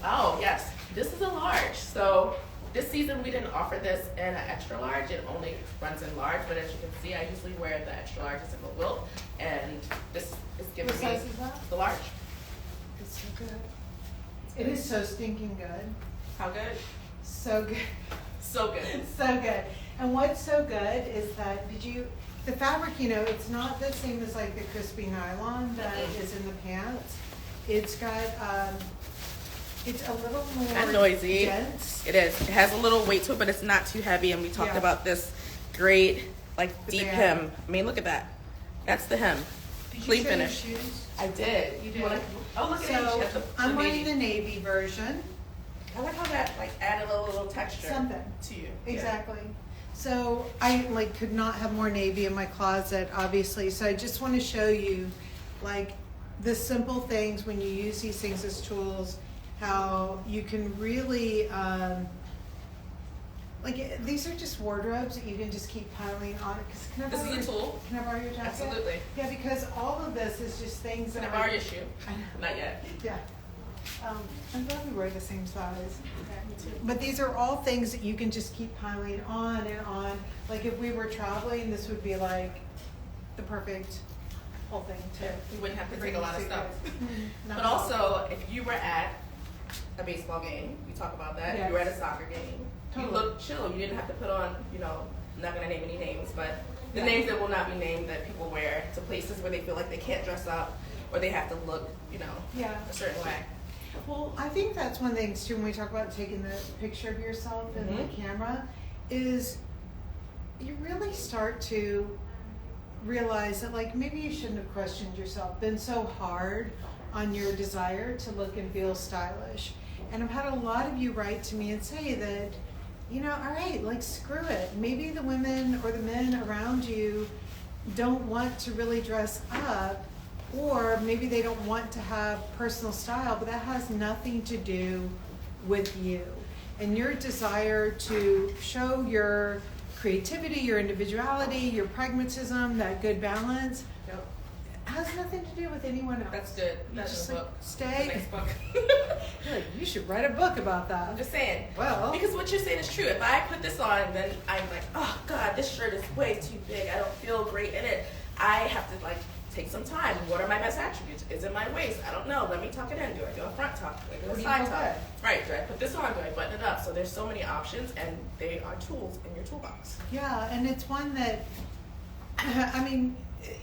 Oh, yes. This is a large. So this season we didn't offer this in an extra large. It only runs in large, but as you can see, I usually wear the extra large as a wilt, and this is giving What me size is that? the large. It's so good. It is so stinking good. How good? So good. So good. So good. And what's so good is that the fabric, you know, it's not the same as like the crispy nylon that is in the pants. It's got, it's a little more And noisy. dense. It is. It has a little weight to it, but it's not too heavy. And we talked Yeah. about this great, like, The deep band. hem. I mean, look at that. That's the hem. Did you Clean show your finish. shoes? I did. You did? Oh, look at it. She So has the I'm wearing navy. the navy version. I like how that like added a little texture Something. to you. Exactly. So I like could not have more navy in my closet, obviously. So I just want to show you like the simple things when you use these things as tools, how you can really like these are just wardrobes that you can just keep piling on. Can I This borrow is a your- tool. Can I borrow your jacket? Absolutely. Yeah, because all of this is just things Can I that borrow your shoe? I know. Not yet. Yeah. I'm glad we wear the same size. Me too. But these are all things that you can just keep piling on and on. Like if we were traveling, this would be like the perfect whole thing too. You wouldn't have to Bring take a lot of you stuff. Not But at all. also, if you were at a baseball game, we talk about that. If you were at a soccer game, you Totally. look chill. You didn't have to put on, you know, I'm not gonna name any names, but the Yeah. names that will not be named that people wear to places where they feel like they can't dress up or they have to look, you know, Yeah. a certain way. Well, I think that's one thing too when we talk about taking the picture of yourself in the Mhm. camera is you really start to realize that like maybe you shouldn't have questioned yourself, been so hard on your desire to look and feel stylish. And I've had a lot of you write to me and say that, you know, all right, like screw it. Maybe the women or the men around you don't want to really dress up, or maybe they don't want to have personal style, but that has nothing to do with you. And your desire to show your creativity, your individuality, your pragmatism, that good balance, Yep. has nothing to do with anyone else. That's good. You That's just the like book. stay. The next book. You're like, you should write a book about that. I'm just saying. Well, Because what you're saying is true. If I put this on, then I'm like, oh God, this shirt is way too big. I don't feel great in it. I have to like take some time. What are my best attributes? Is it my waist? I don't know. Let me tuck it in. Do I do a front tuck? Do I do What a do you side feel tuck? good? Right. Do I put this on? Do I button it up? So there's so many options, and they are tools in your toolbox. yeah, and it's one that, I mean,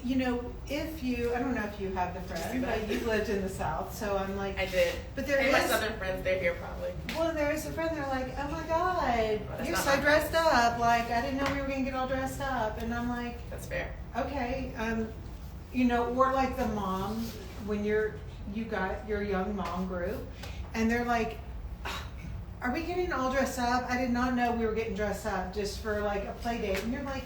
you know, if you, I don't know if you have the friend, but you lived in the South, so I'm like, I did. but there and my is, southern friends, they're here probably. well, there is a friend, they're like, oh my God, that's you're not so my dressed up, like, I didn't know we were gonna get all dressed up, and I'm like, That's fair. okay, you know, or like the mom, when you got your young mom group, and they're like, are we getting all dressed up? I did not know we were getting dressed up just for like a play date. And you're like,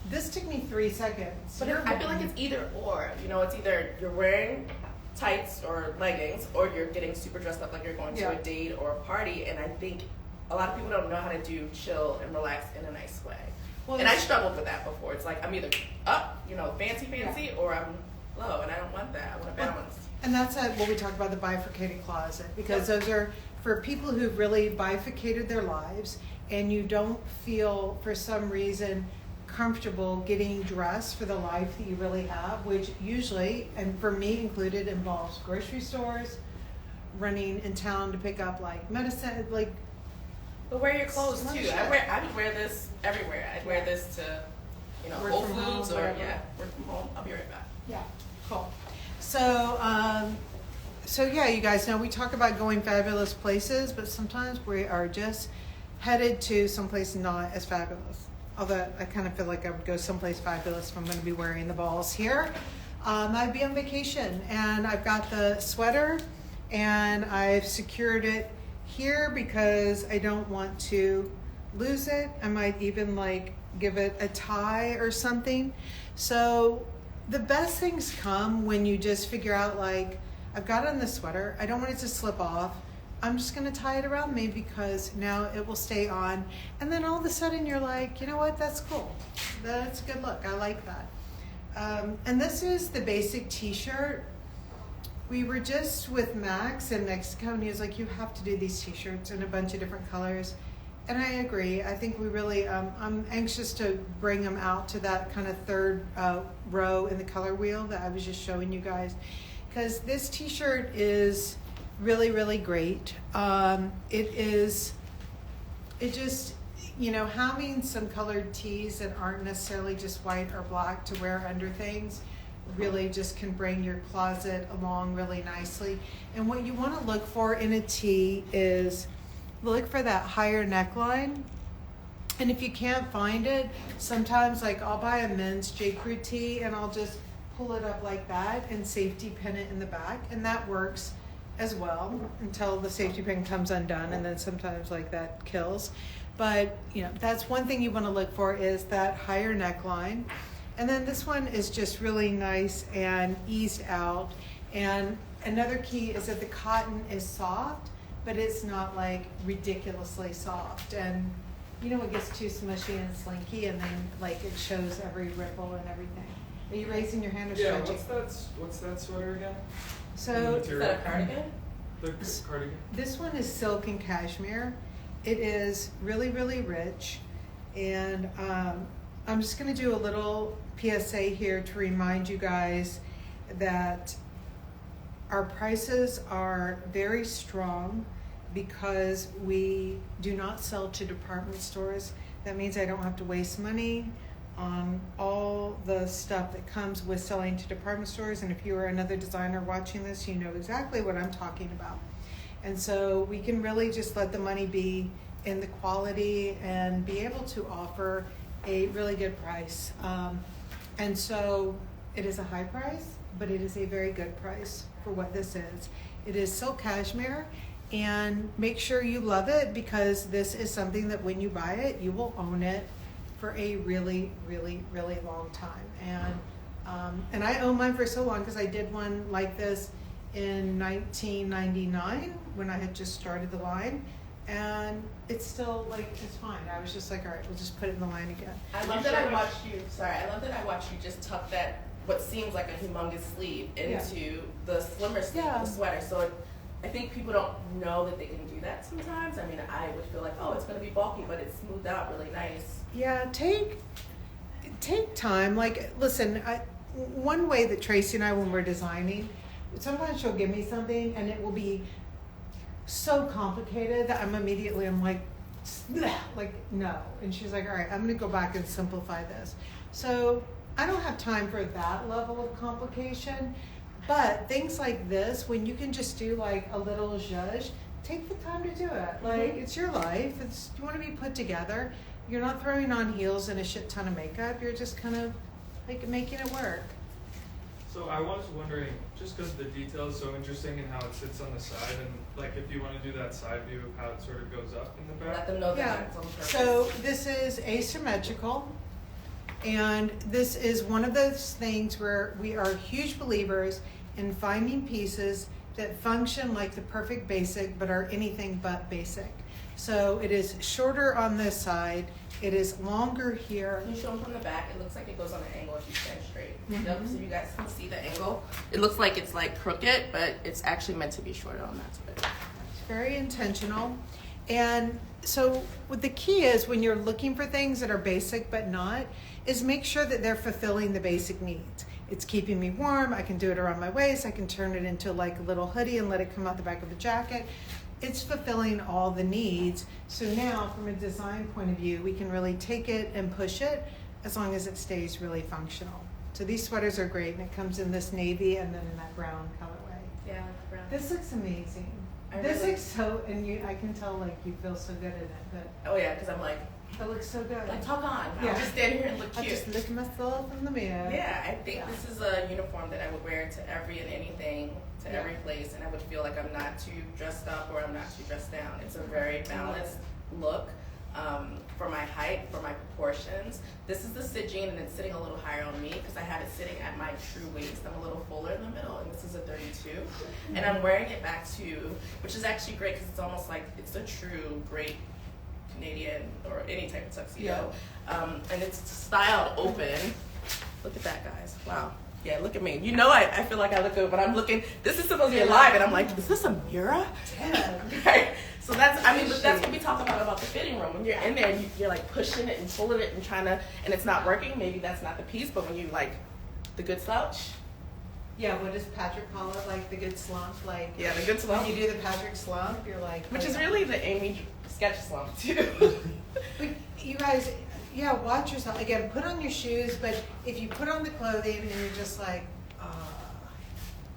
this took me 3 seconds. But I feel like it's either or. You know, it's either you're wearing tights or leggings, or you're getting super dressed up like you're going to Yeah. a date or a party. And I think a lot of people don't know how to do chill and relax in a nice way. Well, and I struggled with that before. It's like I'm either up, you know, fancy, Yeah. or I'm low, and I don't want that. I want a balance. and that's what we talk about, the bifurcated closet, because those are for people who've really bifurcated their lives and you don't feel for some reason comfortable getting dressed for the life that you really have, which usually, and for me included, involves grocery stores, running in town to pick up like medicine, like, But wear your clothes Smart too. shit. I would wear this everywhere. I'd wear this to, you know, Work Whole from home, Foods or wherever. work from home. I'll be right back. yeah, cool. So yeah, you guys know we talk about going fabulous places, but sometimes we are just headed to someplace not as fabulous. Although I kind of feel like I would go someplace fabulous if I'm going to be wearing the balls here. I'd be on vacation, and I've got the sweater, and I've secured it here because I don't want to lose it. I might even like give it a tie or something. So the best things come when you just figure out like, I've got on the sweater, I don't want it to slip off. I'm just gonna tie it around me because now it will stay on. And then all of a sudden you're like, you know what, that's cool. That's a good look, I like that. And this is the basic t-shirt. We were just with Max in Mexico, and he was like, you have to do these t-shirts in a bunch of different colors. And I agree. I think we really, I'm anxious to bring them out to that kind of third row in the color wheel that I was just showing you guys. Because this t-shirt is really, really great. It just, you know, having some colored tees that aren't necessarily just white or black to wear under things really just can bring your closet along really nicely. And what you want to look for in a tee is look for that higher neckline. And if you can't find it, sometimes like I'll buy a men's J. Crew tee and I'll just pull it up like that and safety pin it in the back, and that works as well until the safety pin comes undone, and then sometimes like that kills. But you know, that's one thing you want to look for is that higher neckline. And then this one is just really nice and eased out. And another key is that the cotton is soft, but it's not like ridiculously soft. And you know, it gets too smushy and slinky, and then like it shows every ripple and everything. Are you raising your hand or Yeah, stretching? what's that sweater again? So Is that a cardigan? The cardigan. this one is silk and cashmere. It is really, really rich. And I'm just going to do a little PSA here to remind you guys that our prices are very strong because we do not sell to department stores. That means I don't have to waste money on all the stuff that comes with selling to department stores. And if you are another designer watching this, you know exactly what I'm talking about. And so we can really just let the money be in the quality and be able to offer a really good price. And so it is a high price, but it is a very good price for what this is. It is silk cashmere, and make sure you love it, because this is something that when you buy it, you will own it for a really, really, really long time. And I own mine for so long because I did one like this in 1999 when I had just started the line, and it's still like, it's fine. I was just like, all right, we'll just put it in the line again. I love that I watched you just tuck that, what seems like a humongous sleeve into the slimmer sleeve of the sweater. So I think people don't know that they can do that sometimes. I mean, I would feel like, oh, it's going to be bulky, but it's smoothed out really nice. Yeah, take time. Like, listen, one way that Tracy and I, when we're designing, sometimes she'll give me something and it will be so complicated that I'm like, no. And she's like, all right, I'm going to go back and simplify this. So I don't have time for that level of complication. But things like this, when you can just do like a little zhuzh, take the time to do it. Like, it's your life. You want to be put together. You're not throwing on heels and a shit ton of makeup. You're just kind of like making it work. So I was wondering, just because the detail is so interesting and how it sits on the side, and like if you want to do that side view of how it sort of goes up in the back. Let them know that it's on purpose. So this is asymmetrical. And this is one of those things where we are huge believers in finding pieces that function like the perfect basic, but are anything but basic. So it is shorter on this side. It is longer here. Can you show them from the back? It looks like it goes on an angle if you stand straight. Yep, so you guys can see the angle. It looks like it's like crooked, but it's actually meant to be shorter on that side. It's very intentional. And so what the key is when you're looking for things that are basic but not, is make sure that they're fulfilling the basic needs. It's keeping me warm. I can do it around my waist. I can turn it into like a little hoodie and let it come out the back of a jacket. It's fulfilling all the needs. So now from a design point of view, we can really take it and push it as long as it stays really functional. So these sweaters are great, and it comes in this navy and then in that brown colorway. Yeah, brown. This looks amazing. Looks so, and I can tell like you feel so good in it. But oh yeah, because I'm like, it looks so good. like talk on. Yeah. I'll just stand here and look I cute. just look at myself in the mirror. Yeah, I think this is a uniform that I would wear to every and anything, to every place, and I would feel like I'm not too dressed up or I'm not too dressed down. It's a very balanced look for my height, for my proportions. This is the sit jean, and it's sitting a little higher on me because I have it sitting at my true waist. I'm a little fuller in the middle, and this is a 32. And I'm wearing it back to, which is actually great because it's almost like it's a true great Canadian or any type of tuxedo. And it's styled open. Look at that, guys. Wow. Yeah, look at me. You know I feel like I look good, but I'm looking, this is supposed to be live, and I'm like, is this a mirror? Right? So that's, I mean, but that's what we talk about the fitting room. When you're in there, you're like pushing it and pulling it and trying to, and it's not working, maybe that's not the piece, but when you like the good slouch. Yeah, what does Patrick call it? Like the good slump? Like, yeah, the good slump. When you do the Patrick slump, you're like, which is really the Amy sketch slump too. But you guys, yeah, watch yourself. Again, put on your shoes, but if you put on the clothing and you're just like,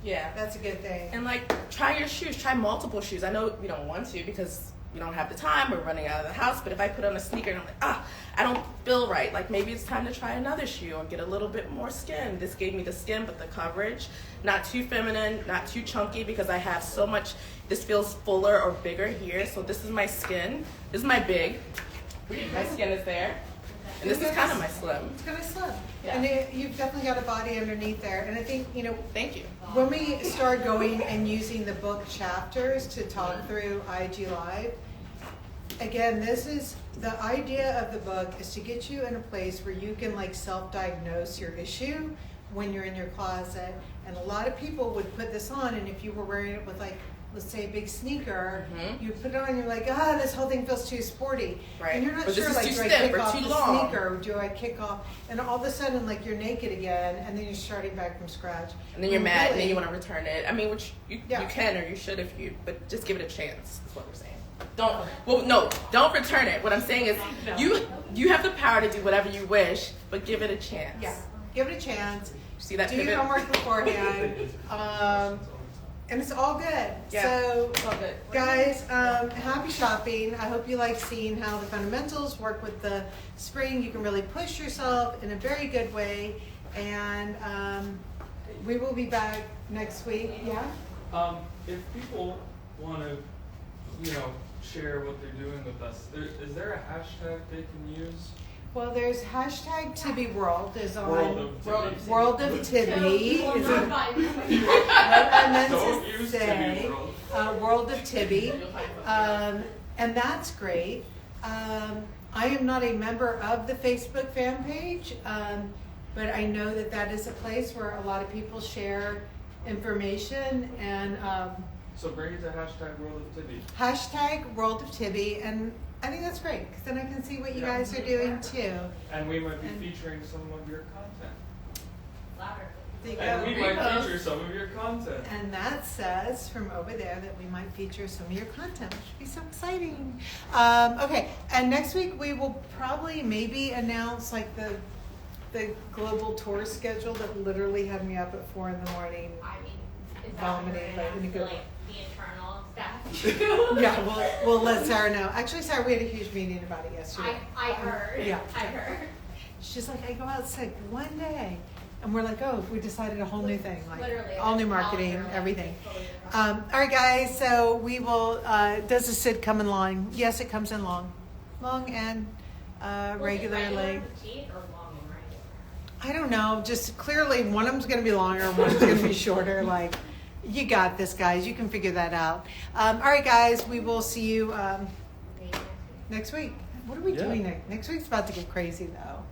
yeah, that's a good thing. And like, try your shoes, try multiple shoes. I know we don't want to because we don't have the time, we're running out of the house, but if I put on a sneaker and I'm like, I don't feel right, like maybe it's time to try another shoe or get a little bit more skin. This gave me the skin, but the coverage, not too feminine, not too chunky, because I have so much, this feels fuller or bigger here. So this is my skin, this is my big, my skin is there. And this is kind of my slim. It's kind of slim. Yeah. And you've definitely got a body underneath there. And I think, thank you. When we start going and using the book chapters to talk through IG Live, again, this is the idea of the book is to get you in a place where you can like self-diagnose your issue when you're in your closet. And a lot of people would put this on, and if you were wearing it with like, let's say a big sneaker, you put it on and you're like, this whole thing feels too sporty. Right. And you're not but sure, this like, is do too I stiff kick or off too the long? sneaker, or do I kick off? And all of a sudden, like, you're naked again, and then you're starting back from scratch. And then you're mad, and then you want to return it. I mean, which you Yeah. can or you should if you, but just give it a chance, is what we're saying. Don't return it. What I'm saying is you have the power to do whatever you wish, but give it a chance. Yeah, give it a chance. See that Do pivot? your homework beforehand. And it's all good. Yeah, So, it's all good. guys, happy shopping. I hope you like seeing how the fundamentals work with the spring. You can really push yourself in a very good way. And we will be back next week. Yeah? If people want to, share what they're doing with us, is there a hashtag they can use? Well, there's hashtag TibbyWorld is on World of Tibby. World Is of on- Tibby. what I meant Don't to use say, Tibby World. World of Tibby, and that's great. I am not a member of the Facebook fan page, but I know that that is a place where a lot of people share information and So bring it to hashtag World of Tibby. hashtag World of Tibby, and I think that's great because then I can see what you guys are doing too. And we might be And- featuring some of your content. There you And go. we might feature some of your content. And that says from over there that we might feature some of your content, which would be so exciting. Okay, and next week we will probably maybe announce like the global tour schedule that literally had me up at 4 a.m. I mean, is that Vomiting, what you're but in a gonna good ask, way. like the internal staff? Yeah, we'll let Sarah know. Actually, Sarah, we had a huge meeting about it yesterday. I heard. Yeah. I heard. She's like, I go out sick one day. And we're like, oh, we decided a whole new thing, like Literally, all new that's marketing, calendar, like, everything. totally different. All right, guys, so we will, does the SID come in long? Yes, it comes in long. Long and regularly. Petite or long and regular? I don't know, just clearly one of them's going to be longer, one's going to be shorter. Like, you got this, guys. You can figure that out. All right, guys, we will see you next week. What are we doing next? Next week's about to get crazy, though.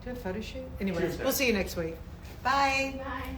Do a photo shoot? Anyways, Tuesday. we'll see you next week. Bye. Bye.